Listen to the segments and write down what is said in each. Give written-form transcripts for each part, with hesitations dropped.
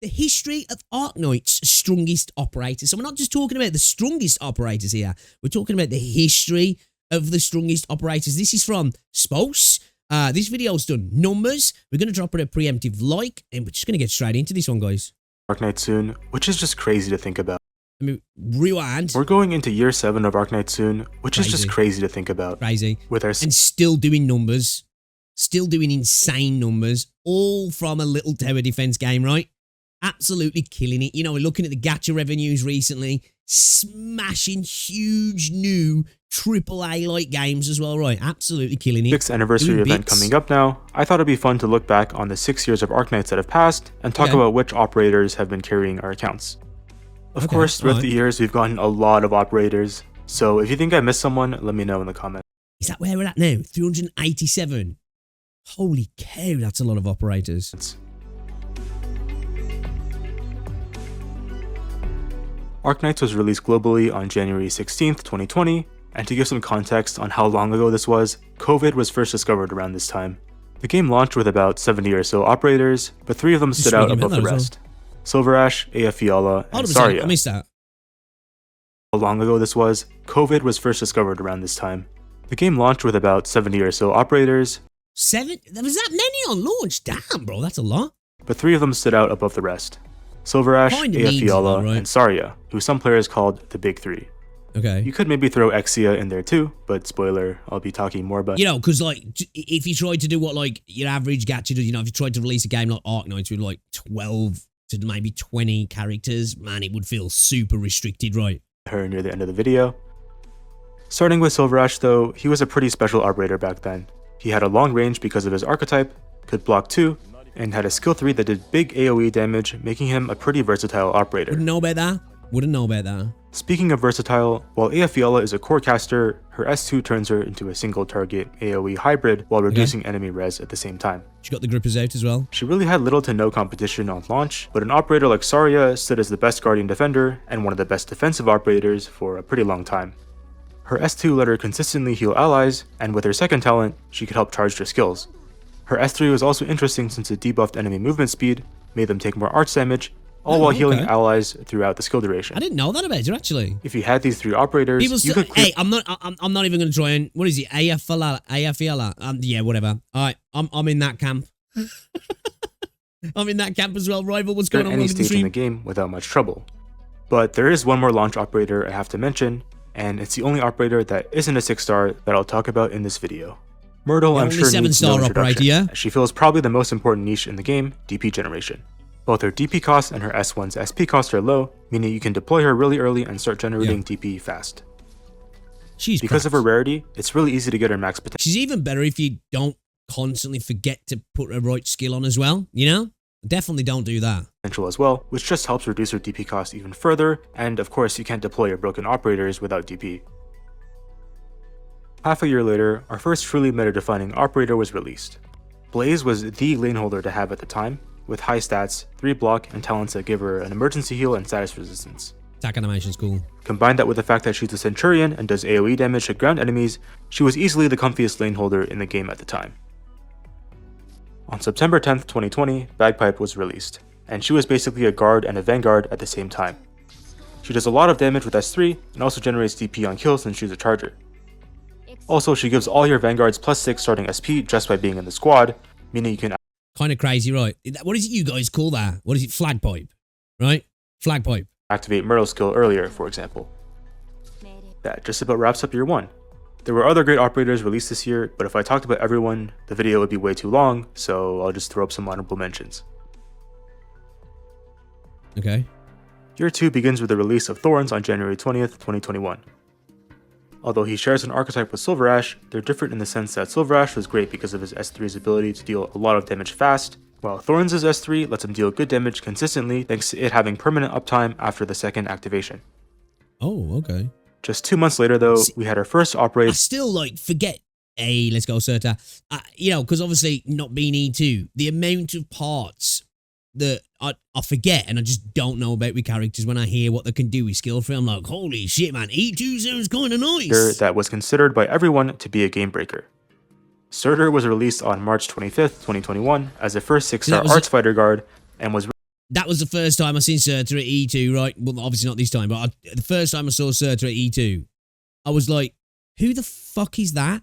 the history of Arknights' strongest operators. So we're not just talking about the strongest operators here. We're talking about the history of the strongest operators. This is from Spose. This video's done numbers. We're going to drop it a preemptive like, and we're just going to get straight into this one, guys. Arknights soon, which is just crazy to think about. I mean, rewind. We're going into year 7 of Arknights soon, which is just crazy to think about. Crazy. With our and still doing numbers. Still doing insane numbers. All from a little tower defense game, right? Absolutely killing it. You know, we're looking at the gacha revenues recently. Smashing huge new AAA-like games as well, right? Absolutely killing it. 6th anniversary event coming up now. I thought it'd be fun to look back on the 6 years of Arknights that have passed and talk about which operators have been carrying our accounts. Of course, throughout the years, we've gotten a lot of operators. So if you think I missed someone, let me know in the comments. Is that where we're at now? 387. Holy cow, that's a lot of operators. Arknights was released globally on January 16th, 2020, and to give some context on how long ago this was, COVID was first discovered around this time. The game launched with about 70 or so operators, but 3 of them stood out above the rest. Silver Ash, AF Fiala, and Saria. I missed that. How long ago this was, COVID was first discovered around this time. The game launched with about 70 or so operators. 7? There was that many on launch? Damn, bro, that's a lot. But 3 of them stood out above the rest. Silver Ash, AF Fiala, and Saria, who some players called the Big 3. Okay. You could maybe throw Exia in there too, but spoiler, I'll be talking more about. You know, because like, if you tried to do what like your average gacha does, you know, if you tried to release a game like Arknights with like 12 to maybe 20 characters, man, it would feel super restricted, right? Her near the end of the video. Starting with Silver Ash though, he was a pretty special operator back then. He had a long range because of his archetype, could block 2, and had a skill 3 that did big AoE damage, making him a pretty versatile operator. Wouldn't know about that. Wouldn't know about that. Speaking of versatile, while AF Fiala is a core caster, her S2 turns her into a single target AoE hybrid while reducing enemy res at the same time. She got the grippers out as well. She really had little to no competition on launch, but an operator like Saria stood as the best guardian defender and one of the best defensive operators for a pretty long time. Her S2 let her consistently heal allies, and with her second talent, she could help charge their skills. Her S3 was also interesting since it debuffed enemy movement speed, made them take more arch damage, all while healing allies throughout the skill duration. I didn't know that about her actually. If you had these 3 operators, you could hey, I'm not even going to try and, what is it, AF Fiala? Yeah, whatever. Alright, I'm in that camp. I'm in that camp as well. Rival, what's going on? Any stage in the game without much trouble. But there is one more launch operator I have to mention, and it's the only operator that isn't a 6-star that I'll talk about in this video. Myrtle, I'm sure, needs no introduction. She fills probably the most important niche in the game, DP generation. Both her DP cost and her S1's SP cost are low, meaning you can deploy her really early and start generating DP fast. Because of her rarity, it's really easy to get her max potential. She's even better if you don't constantly forget to put her right skill on as well, you know? Definitely don't do that. As well, which just helps reduce her DP cost even further, and of course you can't deploy your broken operators without DP. Half a year later, our first truly meta-defining operator was released. Blaze was the lane holder to have at the time, with high stats, 3 block, and talents that give her an emergency heal and status resistance. Attack animation's cool. Combine that with the fact that she's a Centurion and does AoE damage to ground enemies, she was easily the comfiest lane holder in the game at the time. On September 10th, 2020, Bagpipe was released, and she was basically a guard and a vanguard at the same time. She does a lot of damage with S3, and also generates DP on kills since she's a charger. Also, she gives all your vanguards +6 starting SP just by being in the squad, meaning you can... Kind of crazy, right? What is it you guys call that? What is it? Flag pipe, right? Flag pipe. Activate Myrtle's skill earlier, for example. That just about wraps up year 1. There were other great operators released this year, but if I talked about everyone, the video would be way too long, so I'll just throw up some honorable mentions. Okay. Year 2 begins with the release of Thorns on January 20th, 2021. Although he shares an archetype with Silver Ash, they're different in the sense that Silver Ash was great because of his S3's ability to deal a lot of damage fast, while Thorns' S3 lets him deal good damage consistently thanks to it having permanent uptime after the second activation. Oh, okay. Just 2 months later though, we had our first operator. I still like forget, hey, let's go Serta. You know, because obviously not being E2, the amount of parts that I forget and I just don't know about with characters when I hear what they can do with skill free. I'm like, holy shit, man, E2 sounds kind of nice. That was considered by everyone to be a game breaker. Surtur was released on March 25th, 2021 as the first 6-star arts fighter guard and was that was the first time I seen Surtur at E2, right? Well, obviously not this time, but the first time I saw Surtur at E2, I was like, who the fuck is that?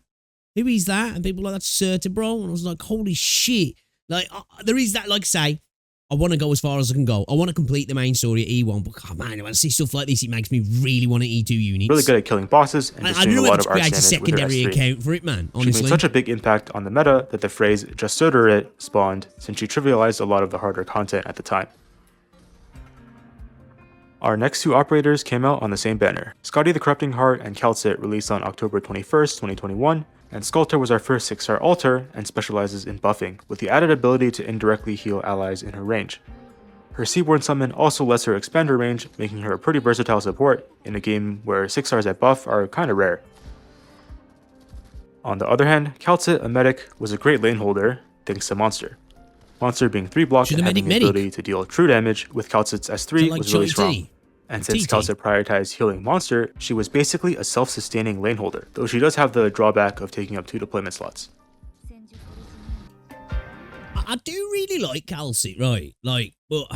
Who is that? And people were like, that's Surtur, bro. And I was like, holy shit. Like, there is that, like, say, I want to go as far as I can go. I want to complete the main story at E1, but God, man, when I see stuff like this, it makes me really want to E2 units. Really good at killing bosses and just doing a lot of art damage. I secondary account for it, man, honestly. She made such a big impact on the meta that the phrase just Surtur it spawned, since she trivialized a lot of the harder content at the time. Our next two operators came out on the same banner. Scotty the Corrupting Heart and Calcit released on October 21st, 2021, and Sculptor was our first 6-star altar and specializes in buffing, with the added ability to indirectly heal allies in her range. Her Seaborn summon also lets her expand her range, making her a pretty versatile support in a game where 6 stars at buff are kinda rare. On the other hand, Calcit, a medic, was a great lane holder, thanks to Monster. Monster being 3 block and having the ability to deal true damage with Calcit's S3 was really strong. And since Calcit prioritized healing Monster, she was basically a self-sustaining lane holder, though she does have the drawback of taking up 2 deployment slots. I do really like Calcit, right? Like, but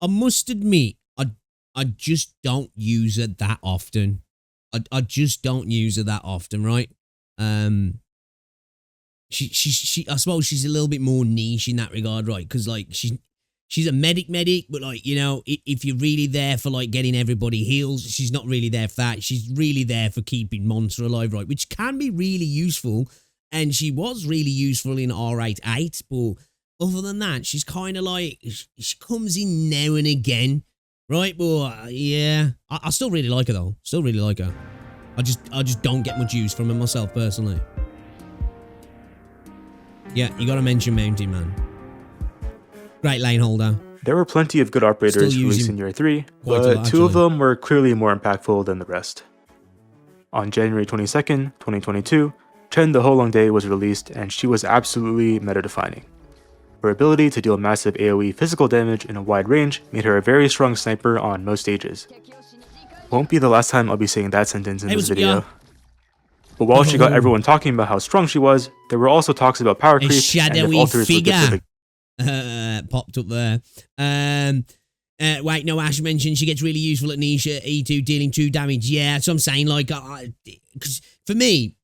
I must admit, I just don't use her that often. I just don't use her that often, right? She I suppose she's a little bit more niche in that regard, right? Because like she's a medic, but like, you know, if you're really there for like getting everybody heals, she's not really there for that. She's really there for keeping Monster alive, right? Which can be really useful. And she was really useful in R88, but other than that, she's kind of like, she comes in now and again, right? But yeah, I still really like her though. Still really like her. I just don't get much use from her myself personally. Yeah, you got to mention Mountain Man. Great lane holder. There were plenty of good operators released in year 3, but 2 of them were clearly more impactful than the rest. On January 22nd, 2022, Chen the Holong Day was released and she was absolutely meta-defining. Her ability to deal massive AoE physical damage in a wide range made her a very strong sniper on most stages. Won't be the last time I'll be saying that sentence in this video. But while she got everyone talking about how strong she was, there were also talks about power creep and if alters would get to the popped up there. Wait, no, Ash mentioned she gets really useful at niche E2 dealing 2 damage. Yeah, that's what I'm saying. Like, because for me,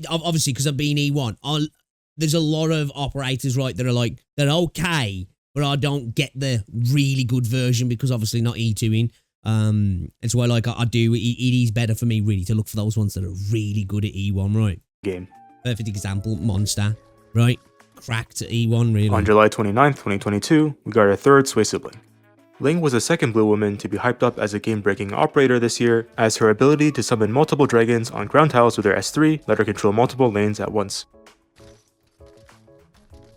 obviously because I've been E1, there's a lot of operators, right, that are like, they're okay, but I don't get the really good version because obviously not E2ing. It's why like I do. It is better for me really to look for those ones that are really good at E1, right? Game. Perfect example, Monster, right? Cracked at E1, really. On July 29th, 2022, we got our 3rd Sway sibling. Ling was the 2nd blue woman to be hyped up as a game-breaking operator this year, as her ability to summon multiple dragons on ground tiles with her S3 let her control multiple lanes at once.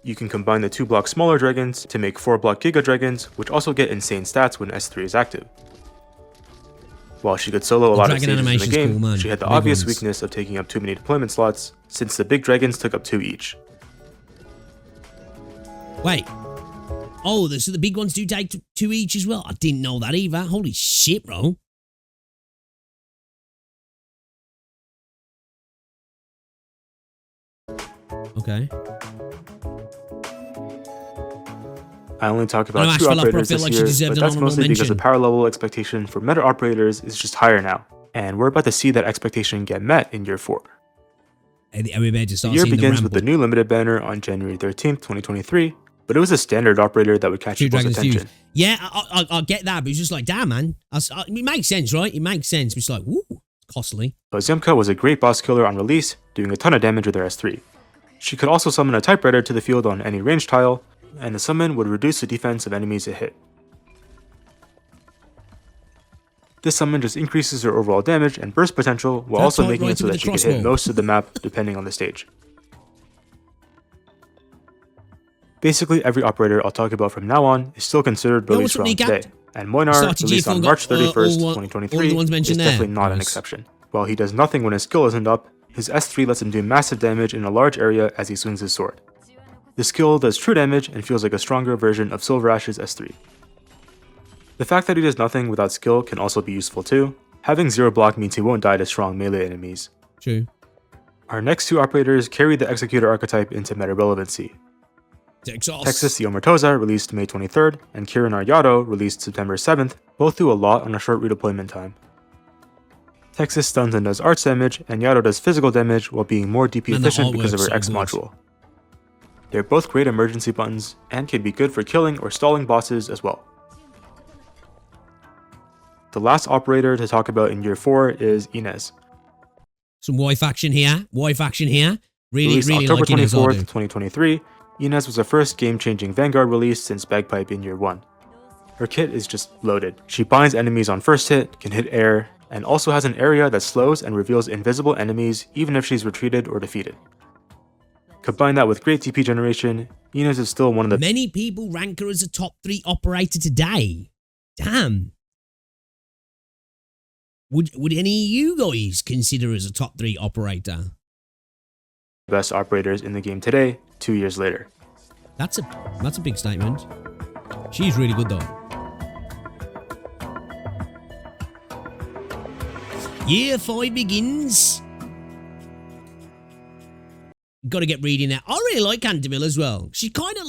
You can combine the 2-block smaller dragons to make 4-block Giga Dragons, which also get insane stats when S3 is active. While she could solo a lot of stages in the game, cool, she had the obvious weakness of taking up too many deployment slots, since the big dragons took up 2 each. Wait. Oh, so the big ones do take 2 each as well? I didn't know that either. Holy shit, bro. Okay. I only talk about 2 operators this year, but that's mostly because the power level expectation for meta operators is just higher now, and we're about to see that expectation get met in year 4. The year begins with the new limited banner on January 13th, 2023, but it was a standard operator that would catch people's attention. Yeah, I get that, but it's just like, damn, man. It makes sense, right? It makes sense, but it's like, woo, it's costly. Ozymka was a great boss killer on release, doing a ton of damage with her S3. She could also summon a typewriter to the field on any range tile, and the summon would reduce the defense of enemies it hit. This summon just increases her overall damage and burst potential, while also making it so that she can hit most of the map depending on the stage. Basically, every operator I'll talk about from now on is still considered really strong today, and Moinar, released on March 31st, 2023, is definitely not an exception. While he does nothing when his skill isn't up, his S3 lets him do massive damage in a large area as he swings his sword. The skill does true damage and feels like a stronger version of Silver Ash's S3. The fact that he does nothing without skill can also be useful too. Having 0 block means he won't die to strong melee enemies. True. Our next 2 operators carry the Executor archetype into meta relevancy. Texas Yomotoza released May 23rd, and Kirin Aryato released September 7th, both do a lot on a short redeployment time. Texas stuns and does arts damage, and Yato does physical damage while being more DP efficient because of her X module. They're both great emergency buttons, and can be good for killing or stalling bosses as well. The last operator to talk about in year 4 is Inez. Some wife action here. Really October like Inez. 24th, 2023, Inez was the first game-changing Vanguard release since Bagpipe in year 1. Her kit is just loaded. She binds enemies on first hit, can hit air, and also has an area that slows and reveals invisible enemies even if she's retreated or defeated. Combine that with great TP generation, Inez is still one of the— Many people rank her as a top 3 operator today. Damn. Would any of you guys consider her as a top 3 operator? best operators in the game today, 2 years later. That's a big statement. She's really good though. Year 5 begins. Got to get reading that. I really like Canterville as well. She kind of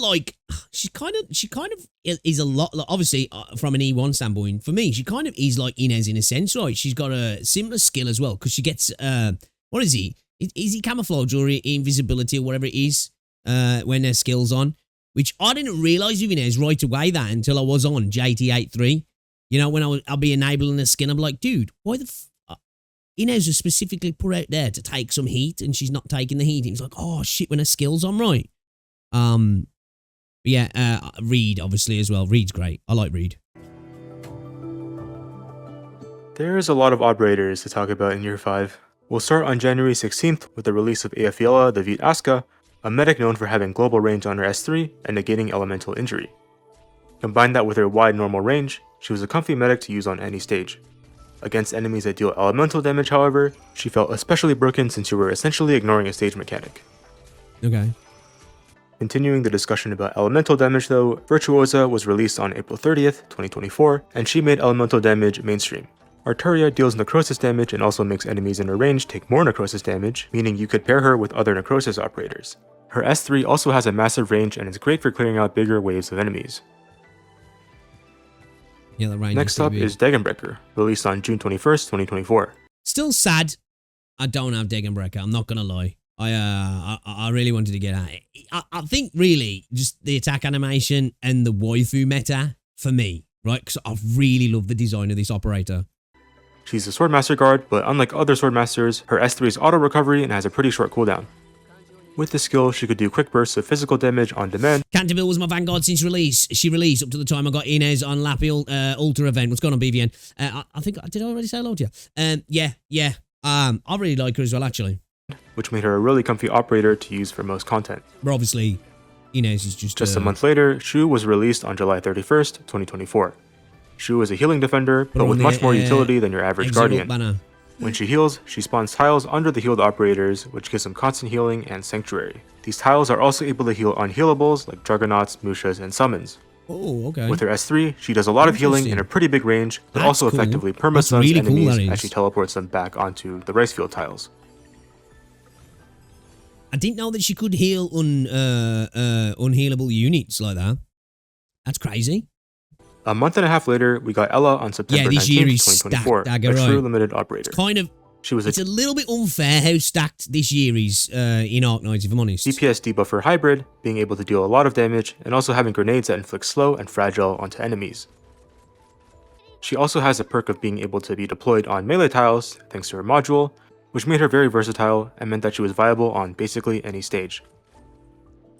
is a lot, obviously from an E1 standpoint. For me, she kind of is like Inez in a sense, right? She's got a similar skill as well because she gets what is he? Is he camouflage or invisibility or whatever it is when their skill's on? Which I didn't realize with Inez right away that until I was on JT83. You know, when I'll be enabling a skin, I'm like, dude, why the Inez was specifically put out there to take some heat, and she's not taking the heat. He was like, oh shit, when her skill's on, right? Reed obviously as well. Reed's great. I like Reed. There's a lot of operators to talk about in year 5. We'll start on January 16th with the release of Aofiela, the Vite Aska, a medic known for having global range on her S3 and negating elemental injury. Combine that with her wide normal range, she was a comfy medic to use on any stage. Against enemies that deal elemental damage, however, she felt especially broken since you were essentially ignoring a stage mechanic. Okay. Continuing the discussion about elemental damage though, Virtuosa was released on April 30th, 2024, and she made elemental damage mainstream. Arturia deals necrosis damage and also makes enemies in her range take more necrosis damage, meaning you could pair her with other necrosis operators. Her S3 also has a massive range and is great for clearing out bigger waves of enemies. Yeah, the range. Next up is Degenbreaker, released on June 21st, 2024. Still sad I don't have Degenbreaker, I'm not gonna lie. I really wanted to get at it. I think really just the attack animation and the waifu meta for me, right? Because I really love the design of this operator. She's a Swordmaster guard, but unlike other Swordmasters, her S3 is auto recovery and has a pretty short cooldown. With this skill, she could do quick bursts of physical damage on demand. Canterville was my Vanguard since release. She released up to the time I got Inez on Lappy Ultra event. What's going on, BVN? I think, did I already say hello to you? Yeah. I really like her as well, actually. Which made her a really comfy operator to use for most content. But obviously, Inez is just a month later, Shu was released on July 31st, 2024. Shu is a healing defender, but with much more utility than your average guardian. When she heals, she spawns tiles under the healed operators, which gives them constant healing and sanctuary. These tiles are also able to heal unhealables like Juggernauts, Mushas, and Summons. Oh, okay. With her S3, she does a lot of healing in a pretty big range, but also effectively perma-stuns enemies as she teleports them back onto the rice field tiles. I didn't know that she could heal unhealable units like that. That's crazy. A month and a half later, we got Ella on September 19th, 2024, a true limited operator. It's a little bit unfair how stacked this year is in Arknights, if I'm honest. DPS debuffer hybrid, being able to deal a lot of damage, and also having grenades that inflict slow and fragile onto enemies. She also has a perk of being able to be deployed on melee tiles, thanks to her module, which made her very versatile and meant that she was viable on basically any stage.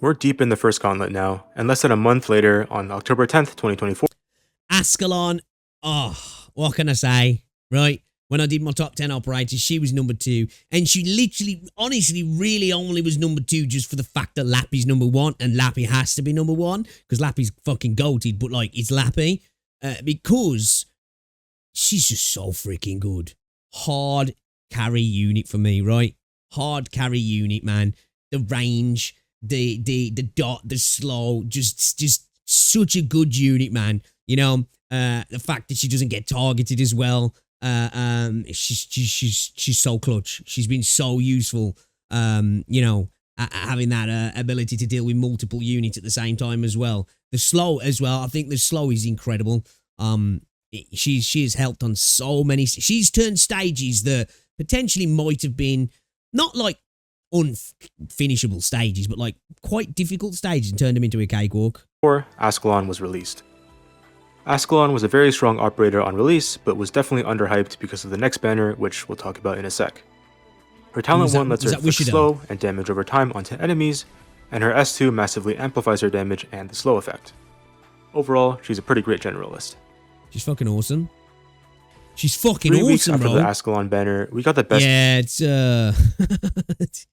We're deep in the first gauntlet now, and less than a month later, on October 10th, 2024, Ascalon, what can I say, right? When I did my top 10 operators, she was number 2. And she literally, honestly, really only was number 2 just for the fact that Lappy's number 1. And Lappy has to be number 1 because Lappy's fucking goated, but like, it's Lappy. Because she's just so freaking good. Hard carry unit for me, right? Hard carry unit, man. The range, the dot, the slow, just such a good unit, man. You know, the fact that she doesn't get targeted as well. She's so clutch. She's been so useful. You know, having that ability to deal with multiple units at the same time as well. The slow as well. I think the slow is incredible. She has helped on so many. She's turned stages that potentially might have been not like unfinishable stages, but like quite difficult stages and turned them into a cakewalk. Before Ascalon was released. Ascalon was a very strong operator on release, but was definitely underhyped because of the next banner, which we'll talk about in a sec. Her talent 1 lets her inflict slow and damage over time onto enemies, and her S2 massively amplifies her damage and the slow effect. Overall, she's a pretty great generalist. She's fucking awesome. She's fucking 3 awesome, weeks after bro. the Ascalon banner, we got the best. Yeah, it's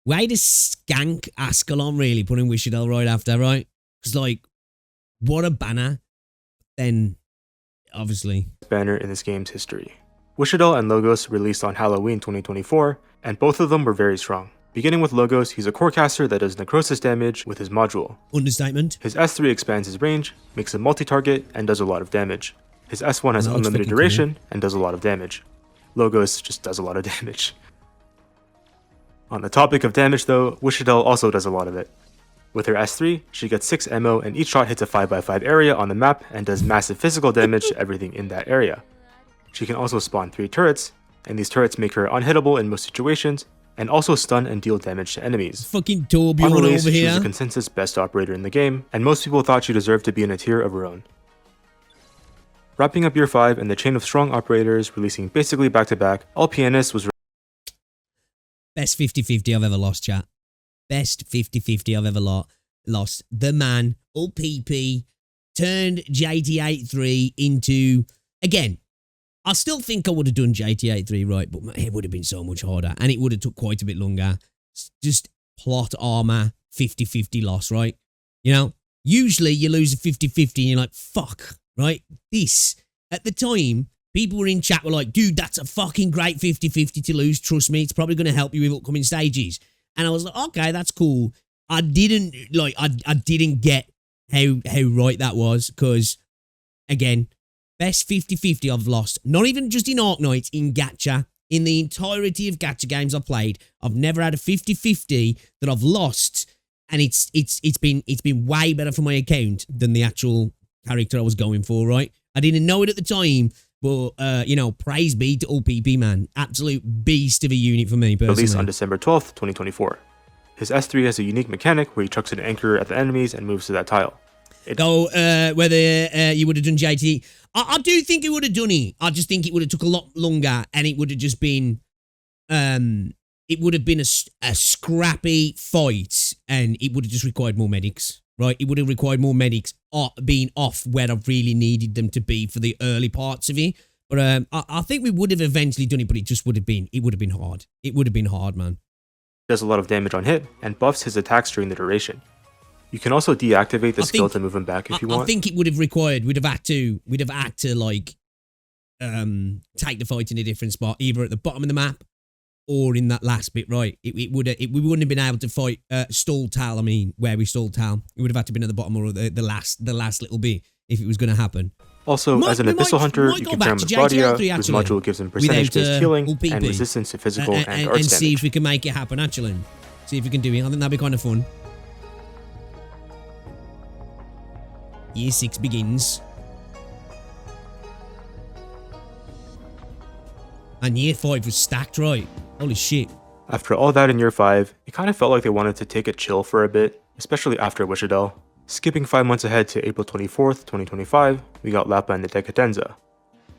way to skank Ascalon, really, putting Wishadel right after, right? Because, like, what a banner. Then, obviously. Banner in this game's history. Wishadel and Logos released on Halloween 2024, and both of them were very strong. Beginning with Logos, he's a core caster that does necrosis damage with his module. Understatement. His S3 expands his range, makes him multi-target, and does a lot of damage. His S1 has unlimited duration and does a lot of damage. Logos just does a lot of damage. On the topic of damage though, Wishadel also does a lot of it. With her S3, she gets 6 ammo and each shot hits a 5x5 area on the map and does massive physical damage to everything in that area. She can also spawn 3 turrets, and these turrets make her unhittable in most situations, and also stun and deal damage to enemies. Fucking Torbjorn on release, over here. She was a consensus best operator in the game, and most people thought she deserved to be in a tier of her own. Wrapping up year 5 and the chain of strong operators releasing basically back-to-back, All Pianists was best 50-50 I've ever lost, chat. Best 50-50 I've ever lost. The man, All PP, turned JT83 into, again, I still think I would have done JT83 right, but it would have been so much harder, and it would have took quite a bit longer. Just plot armor, 50-50 loss, right? You know, usually you lose a 50-50 and you're like, fuck, right? This, at the time, people were in chat were like, dude, that's a fucking great 50-50 to lose. Trust me, it's probably going to help you with upcoming stages. And I was like, okay, that's cool. I didn't get how right that was, because, again, best 50-50 I've lost. Not even just in Arknights, in gacha. In the entirety of gacha games I've played, I've never had a 50-50 that I've lost, and it's been way better for my account than the actual character I was going for, right? I didn't know it at the time, but, you know, praise be to All PP, man. Absolute beast of a unit for me, personally. Released on December 12th, 2024. His S3 has a unique mechanic where he chucks an anchor at the enemies and moves to that tile. Whether you would have done JT. I do think it would have done it. I just think it would have took a lot longer, and it would have just been, it would have been a scrappy fight, and it would have just required more medics, right? It would have required more medics being off where I really needed them to be for the early parts of it. But I think we would have eventually done it, but it would have been hard. It would have been hard, man. Does a lot of damage on hit, and buffs his attacks during the duration. You can also deactivate the skill to move him back if you want. I think it would have required, we'd have had to like, take the fight in a different spot, either at the bottom of the map or in that last bit, right? We wouldn't have been able to fight stall Tal, where we stalled Tal. It would have had to been at the bottom or the last little bit if it was going to happen. Also, as an Abyssal Hunter, you can pair him with Gladia, whose module gives him percentage-based healing and resistance to physical and arts damage. And see if we can make it happen, actually. See if we can do it. I think that'd be kind of fun. Year 6 begins. And year 5 was stacked, right? Holy shit. After all that in year 5, it kind of felt like they wanted to take it chill for a bit, especially after Wishadel. Skipping 5 months ahead to April 24th, 2025, we got Lappa and the Decadenza.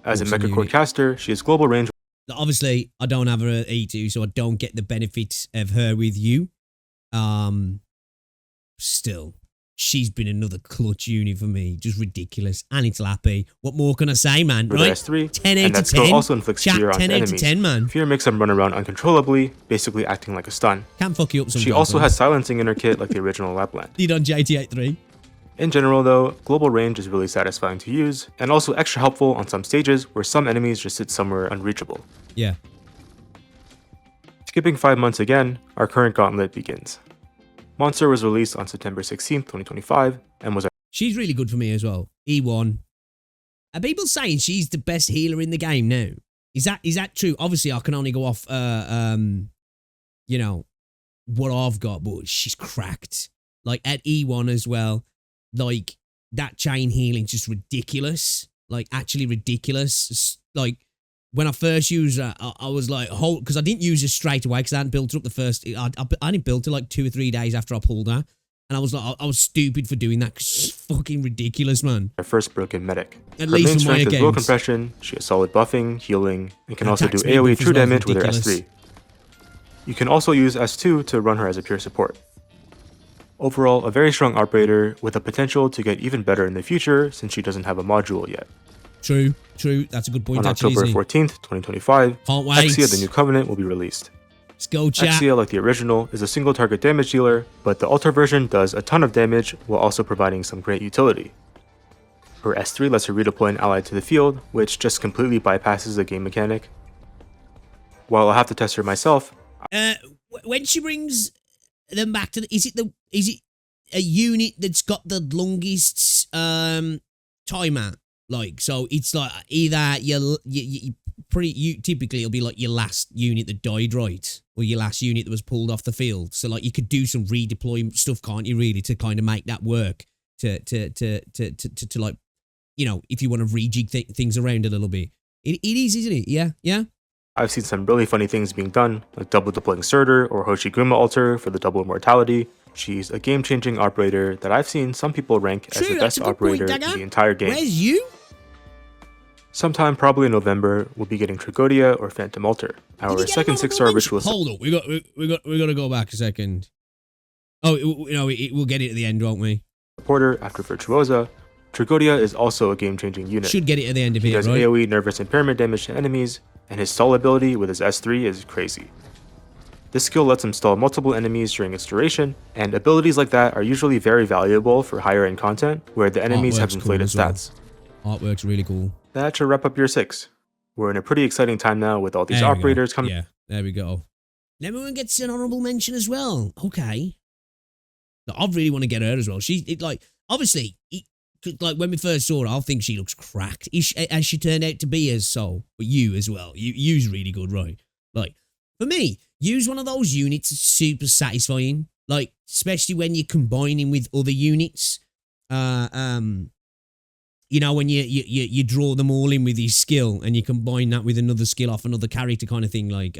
As a Mecha Core caster, she has global range. Obviously, I don't have her at E2, so I don't get the benefits of her with you. Still, she's been another clutch unit for me. Just ridiculous. And it's Lappy. What more can I say, man? Right? S3, 10 out and that of skill 10. also inflicts fear onto 10 out enemies. of 10, man. Fear makes them run around uncontrollably, basically acting like a stun. Can't fuck you up sometimes. She also has silencing in her kit like the original Lapland. Did on JT83. In general though, global range is really satisfying to use, and also extra helpful on some stages where some enemies just sit somewhere unreachable. Yeah. Skipping 5 months again, our current gauntlet begins. Monster was released on September 16th, 2025, and was She's really good for me as well. E1. Are people saying she's the best healer in the game now? Is that true? Obviously, I can only go off, you know, what I've got, but she's cracked. Like at E1 as well, like that chain healing's just ridiculous. Like actually ridiculous. Like when I first used her, I was like, because I didn't use her straight away because I hadn't built her up the first. I only built her like 2 or 3 days after I pulled her. And I was like, I was stupid for doing that because she's fucking ridiculous, man. Our first broken medic. At her least main for my strength is games. low compression, she has solid buffing, healing, and can also do AoE true damage with her S3. You can also use S2 to run her as a pure support. Overall, a very strong operator with the potential to get even better in the future since she doesn't have a module yet. True. That's a good point. On October 14th, 2025, Exia the New Covenant will be released. Let's go, chat. Exia, like the original, is a single target damage dealer, but the Ultra version does a ton of damage while also providing some great utility. Her S3 lets her redeploy an ally to the field, which just completely bypasses the game mechanic. While I'll have to test her myself, when she brings them back to is it a unit that's got the longest timer? Like, so it's like either typically it'll be like your last unit that died, right? Or your last unit that was pulled off the field. So like you could do some redeploy stuff, can't you, really, to kind of make that work to like, you know, if you want to rejig things around a little bit. It is, isn't it? Yeah. I've seen some really funny things being done, like double deploying Surtur or Hoshiguma Alter for the double immortality. She's a game-changing operator that I've seen some people rank as the best operator in the entire game. Where's you? Sometime probably in November, we'll be getting Trigodia or Phantom Alter, our second 6-star ritual. Hold on, we got to go back a second. Oh, we'll get it at the end, won't we? Supporter after Virtuosa. Trigodia is also a game-changing unit. Should get it at the end of it, right? He does AoE nervous impairment damage to enemies, and his stall ability with his S3 is crazy. This skill lets him stall multiple enemies during its duration, and abilities like that are usually very valuable for higher end content where the enemies have inflated stats. Artwork's really cool. That should wrap up year 6. We're in a pretty exciting time now with all these operators coming. Yeah, there we go. Everyone gets an honorable mention as well. Okay. I really want to get her as well. Obviously, like when we first saw her, I think she looks cracked. As she turned out to be as so. But you as well. You's really good, right? Like, for me, use one of those units that's super satisfying. Like, especially when you're combining with other units. You know, when you draw them all in with his skill and you combine that with another skill off another character kind of thing, like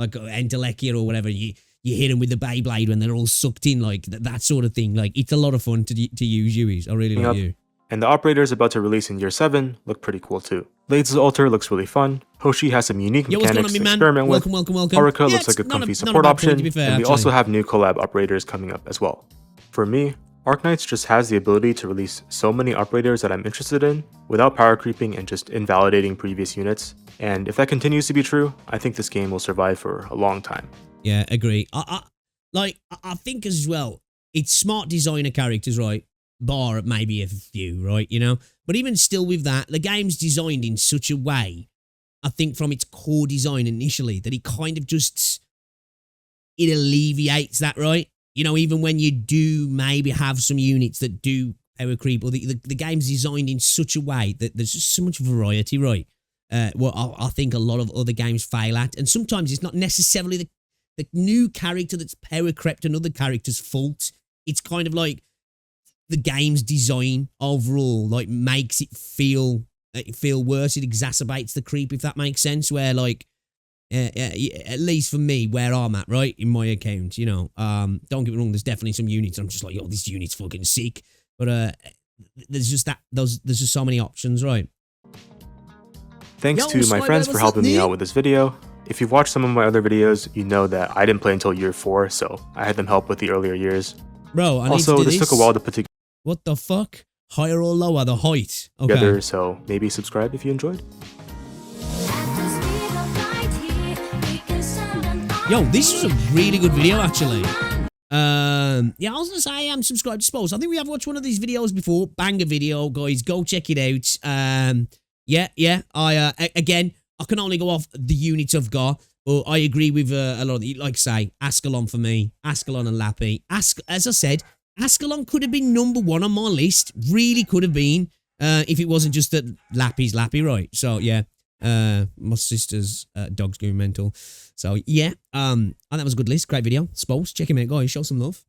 Entelekia or whatever, you hit them with the Beyblade when they're all sucked in, like that sort of thing. Like, it's a lot of fun to use Yuis. I really like you. And the operators about to release in year 7 look pretty cool too. Lade's Altar looks really fun. Hoshi has some unique mechanics to experiment with. Welcome. Haruka looks like a comfy support option, and we also have new collab operators coming up as well. For me, Arknights just has the ability to release so many operators that I'm interested in without power creeping and just invalidating previous units. And if that continues to be true, I think this game will survive for a long time. Yeah, agree. I think as well, it's smart designer characters, right? Bar maybe a few, right? You know? But even still with that, the game's designed in such a way, I think from its core design initially, that it kind of just, it alleviates that, right? You know, even when you do maybe have some units that do power creep, or the game's designed in such a way that there's just so much variety, right? What I think a lot of other games fail at. And sometimes it's not necessarily the new character that's power crept another character's fault. It's kind of like the game's design overall, like, makes it feel worse. It exacerbates the creep, if that makes sense, where, like, at least for me, where I'm at, right, in my account, you know, don't get me wrong, there's definitely some units I'm just like, yo, this unit's fucking sick, but there's just so many options, right? Thanks to my friends for helping me out with this video. If you've watched some of my other videos, you know that I didn't play until year 4, so I had them help with the earlier years. Bro, I also, need to do this took a while to put together. What the fuck? Higher or lower, the height? Okay. Together, so maybe subscribe if you enjoyed. Yo, this was a really good video, actually. Yeah, I was gonna say I am subscribed to Spose. I think we have watched one of these videos before. Banger video, guys. Go check it out. Yeah. Again, I can only go off the units I've got, but I agree with a lot of the, like, say, Ascalon for me. Ascalon and Lappy. As I said, Ascalon could have been number 1 on my list. Really could have been, if it wasn't just that Lappy's Lappy, right? So, yeah. My sister's dog's going mental. So yeah, and that was a good list. Great video. Spose, check him out, guys. Show some love.